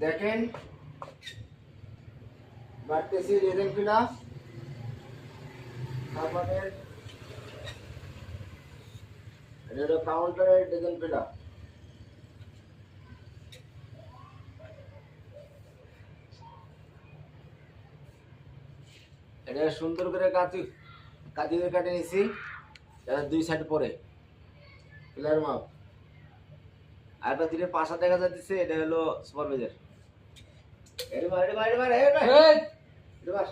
দেখেন বাড়তেছি রেজেন ফিলা আমাদের এটা হলো কাউন্টারের রেজেন ফিলা। এটা সুন্দর করে কাটি কেটে নিছি। এটা দুই সাইড পরে পিলার মাপ আর একটা দিকে পাশা দেখা যাচ্ছে। এটা হলো সুপারভাইজার। এটা মার এটা মার এটা মার এটা মার এটা মার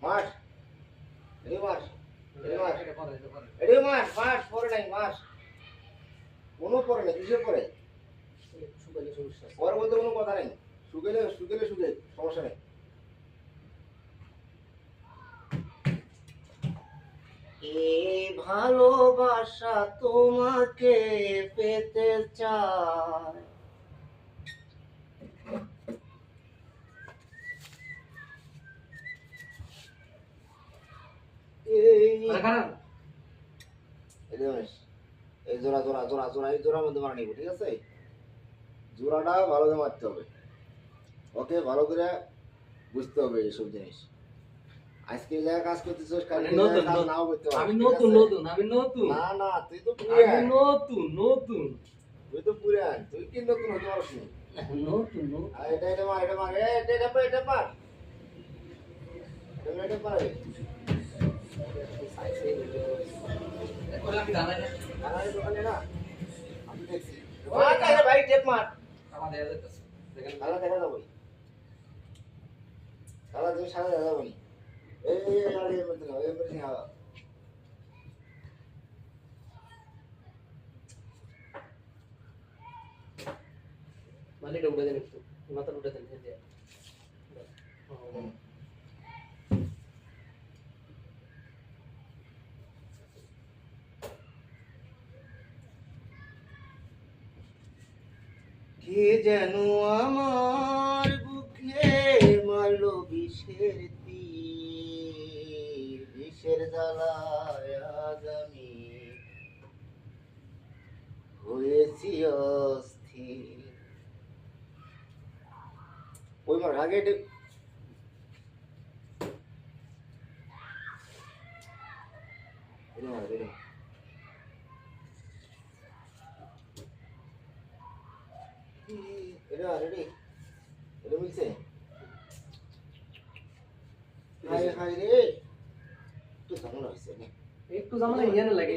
মার এটা মার এটা মার এটা মার মার পরে নাই মার কোনো পরে নাই কিসের পরে শুকালে সমস্যা ওর মধ্যে কোনো কথা নাই। শুকালে শুকে সমস্যা নেই। এই ভালোবাসা তোমাকে পেতে চায়। এই জোড়া জোড়া জোড়া জোড়া এই জোড়ার মধ্যে মারা নিব, ঠিক আছে? জোড়াটা ভালো করে মারতে হবে। ওকে, ভালো করে বুঝতে হবে এইসব জিনিস। আজকে এই জায়গায় কাজ করতেছিস, কালকে এই জায়গায় কাজ নাও করতে পারবি। আমি নতুন না না, তুই তো আমি পুরান। নতুন তুই তো পুরান, তুই কি নতুন হতে পারছিস না? আর এটা মার এটা মার এটা পার এটা পার এটা পার কানাড়ি দোকানে না আমি দেখছি। মার কাছে ভাই টেপ মার। কালা দেখা যাবো কালা তুমি সারা দেখা যাবো এই আর এই মধ্যে না এই মধ্যে না মালিটা উঠে দেন একটু মাথা উঠে দেন এই যে কে যেন আমার বুকে মারলো বিষের তীর, বিষের জ্বালায় আজ আমি হয়েছি অস্থির। ওই মার আগে এটা রেডি এটা মিলছে। হাই হাই রে একটু ঝামেলা হয়েছে একটু জানা লাগে